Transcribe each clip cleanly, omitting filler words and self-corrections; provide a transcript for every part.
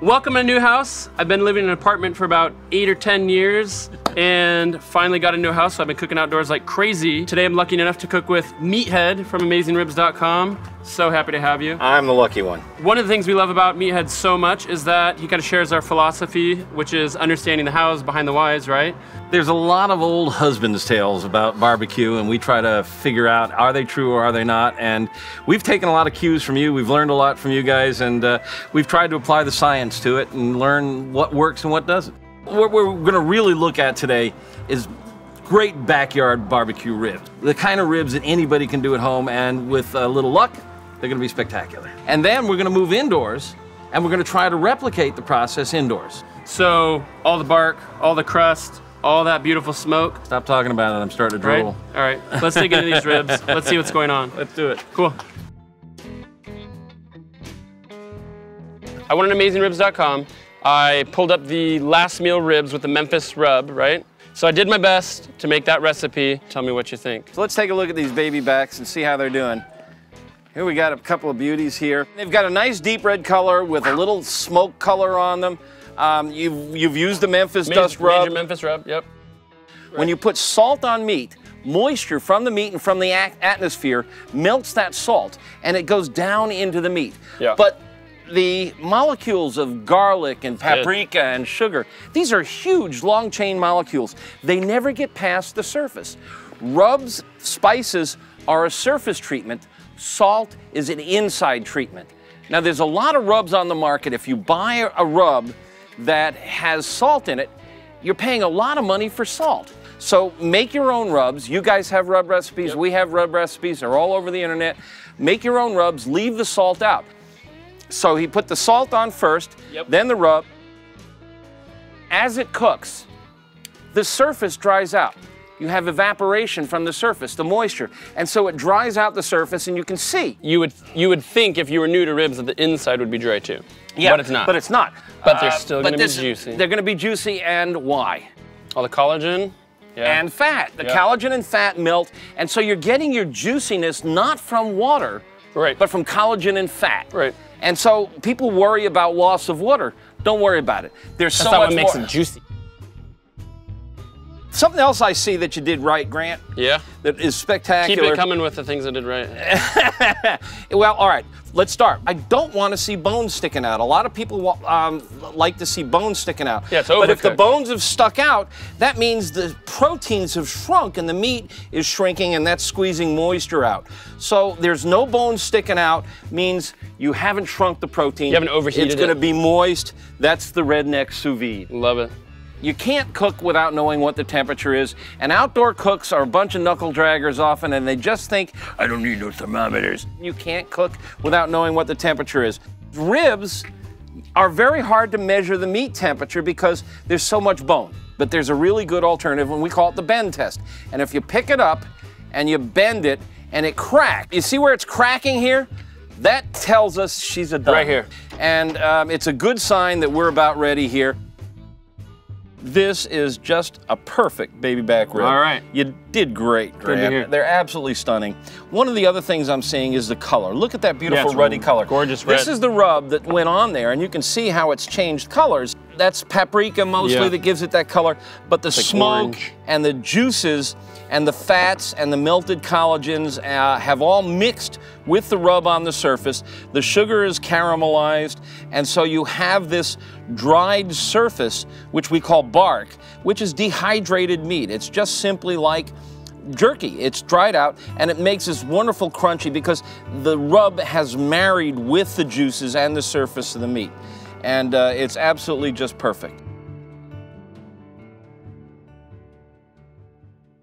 Welcome to a new house. I've been living in an apartment for about 8 or 10 years and finally got a new house, so I've been cooking outdoors like crazy. Today I'm lucky enough to cook with Meathead from AmazingRibs.com. So happy to have you. I'm the lucky one. One of the things we love about Meathead so much is that he kind of shares our philosophy, which is understanding the hows behind the whys, right? There's a lot of old husband's tales about barbecue, and we try to figure out, are they true or are they not? And we've taken a lot of cues from you. We've learned a lot from you guys, and we've tried to apply the science to it and learn what works and what doesn't. What we're gonna really look at today is great backyard barbecue ribs. The kind of ribs that anybody can do at home, and with a little luck, they're gonna be spectacular. And then we're gonna move indoors, and we're gonna try to replicate the process indoors. So, all the bark, all the crust, all that beautiful smoke. Stop talking about it, I'm starting to drool. Right? All right, let's dig into these ribs. Let's see what's going on. Let's do it. Cool. I went on AmazingRibs.com. I pulled up the last meal ribs with the Memphis rub, right? So I did my best to make that recipe. Tell me what you think. So let's take a look at these baby backs and see how they're doing. Here we got a couple of beauties here. They've got a nice deep red color with a little smoke color on them. You've used the Memphis dust rub. Major Memphis rub, yep. When you put salt on meat, moisture from the meat and from the atmosphere melts that salt, and it goes down into the meat. Yeah. But the molecules of garlic and paprika and sugar, these are huge long chain molecules. They never get past the surface. Rubs, spices are a surface treatment. Salt is an inside treatment. Now there's a lot of rubs on the market. If you buy a rub that has salt in it, you're paying a lot of money for salt. So make your own rubs. You guys have rub recipes, Yep. We have rub recipes, they're all over the internet. Make your own rubs, leave the salt out. So he put the salt on first, Yep. then the rub. As it cooks, the surface dries out. You have evaporation from the surface, the moisture, and so it dries out the surface, and you can see. You would think if you were new to ribs that the inside would be dry too. Yeah, but it's not. But it's not. But they're still going to be juicy. They're going to be juicy, and why? All the collagen. Yeah. And fat. The collagen and fat melt, and so you're getting your juiciness not from water, Right. but from collagen and fat. Right. And so people worry about loss of water. Don't worry about it. There's That's so not much what makes more. it juicy. Something else I see that you did right, Grant. Yeah. That is spectacular. Keep it coming with the things I did right. Well, all right, let's start. I don't want to see bones sticking out. A lot of people like to see bones sticking out. Yeah, it's But if the overcooked. bones have stuck out, that means the proteins have shrunk and the meat is shrinking, and that's squeezing moisture out. So there's no bones sticking out, means you haven't shrunk the protein. You haven't overheated It's going to it. be moist. That's the redneck sous vide. Love it. You can't cook without knowing what the temperature is, and outdoor cooks are a bunch of knuckle draggers often, and they just think, I don't need no thermometers. You can't cook without knowing what the temperature is. Ribs are very hard to measure the meat temperature because there's so much bone. But there's a really good alternative, and we call it the bend test. And if you pick it up and you bend it and it cracks, you see where it's cracking here? That tells us she's a done. Right here. And it's a good sign that we're about ready here. This is just a perfect baby back rib. All right. You did great, Grant. Good to hear. They're absolutely stunning. One of the other things I'm seeing is the color. Look at that beautiful it's ruddy color. gorgeous red. This is the rub that went on there, and you can see how it's changed colors. That's paprika mostly that gives it that color, but the smoke orange. and the juices and the fats and the melted collagens have all mixed with the rub on the surface. The sugar is caramelized, and so you have this dried surface, which we call bark, which is dehydrated meat. It's just simply like jerky. It's dried out, and it makes this wonderful crunchy because the rub has married with the juices and the surface of the meat. And it's absolutely just perfect.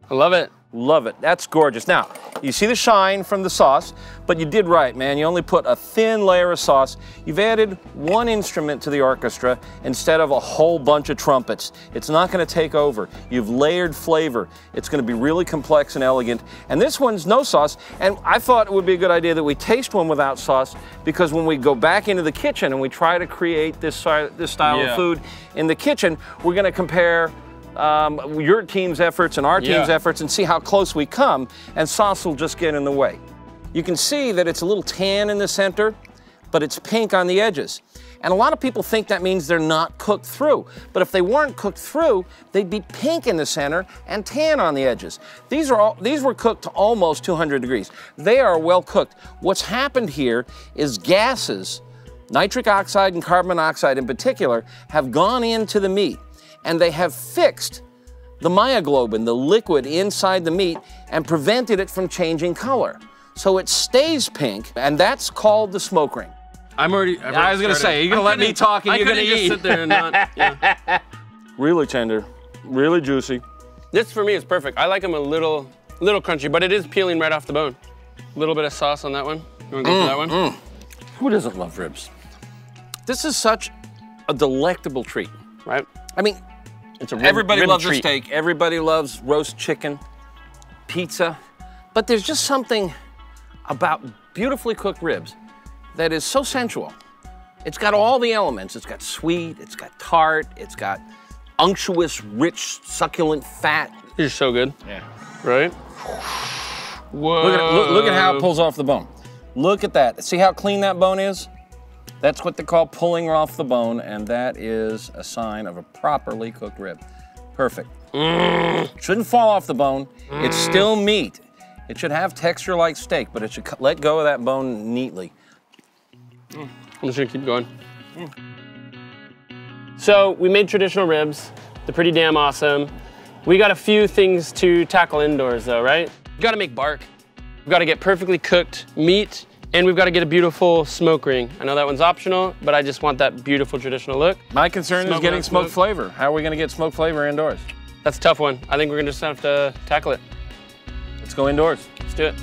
I love it. Love it. That's gorgeous. Now, you see the shine from the sauce, but you did right, man. You only put a thin layer of sauce. You've added one instrument to the orchestra instead of a whole bunch of trumpets. It's not going to take over. You've layered flavor. It's going to be really complex and elegant. And this one's no sauce, and I thought it would be a good idea that we taste one without sauce, because when we go back into the kitchen and we try to create this style of food in the kitchen, we're going to compare your team's efforts and our team's efforts and see how close we come, and sauce will just get in the way. You can see that it's a little tan in the center, but it's pink on the edges. And a lot of people think that means they're not cooked through. But if they weren't cooked through, they'd be pink in the center and tan on the edges. These were cooked to almost 200 degrees. They are well cooked. What's happened here is gases, nitric oxide and carbon monoxide in particular, have gone into the meat and they have fixed the myoglobin, the liquid inside the meat, and prevented it from changing color. So it stays pink, and that's called the smoke ring. I was gonna say, you're gonna let me talk and you're gonna eat. Just sit there and not, yeah. Really tender, really juicy. This for me is perfect. I like them a little crunchy, but it is peeling right off the bone. A little bit of sauce on that one. You wanna go for that one? Who doesn't love ribs? This is such a delectable treat. Right? I mean, it's a everybody rib loves treat. a steak. Everybody loves roast chicken, pizza. But there's just something about beautifully cooked ribs that is so sensual. It's got all the elements. It's got sweet, it's got tart, it's got unctuous, rich, succulent fat. You're so good. Yeah. Right? Whoa. Look at how it pulls off the bone. Look at that. See how clean that bone is? That's what they call pulling off the bone, and that is a sign of a properly cooked rib. Perfect. Shouldn't fall off the bone. It's still meat. It should have texture like steak, but it should let go of that bone neatly. I'm just gonna keep going. So we made traditional ribs. They're pretty damn awesome. We got a few things to tackle indoors though, right? We gotta make bark. We've gotta get perfectly cooked meat, and we've gotta get a beautiful smoke ring. I know that one's optional, but I just want that beautiful traditional look. My concern is getting smoked flavor. How are we gonna get smoked flavor indoors? That's a tough one. I think we're gonna just have to tackle it. Let's go indoors. Let's do it.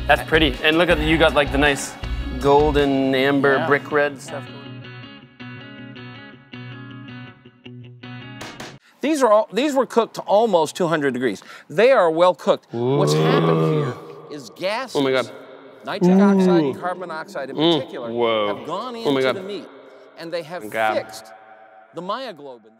That's pretty. And look at you got like the nice golden amber brick red stuff. These were cooked to almost 200 degrees. They are well cooked. What's happened here is gases, oh my God. nitric oxide and carbon monoxide in particular, have gone into the meat, and they have fixed the myoglobin.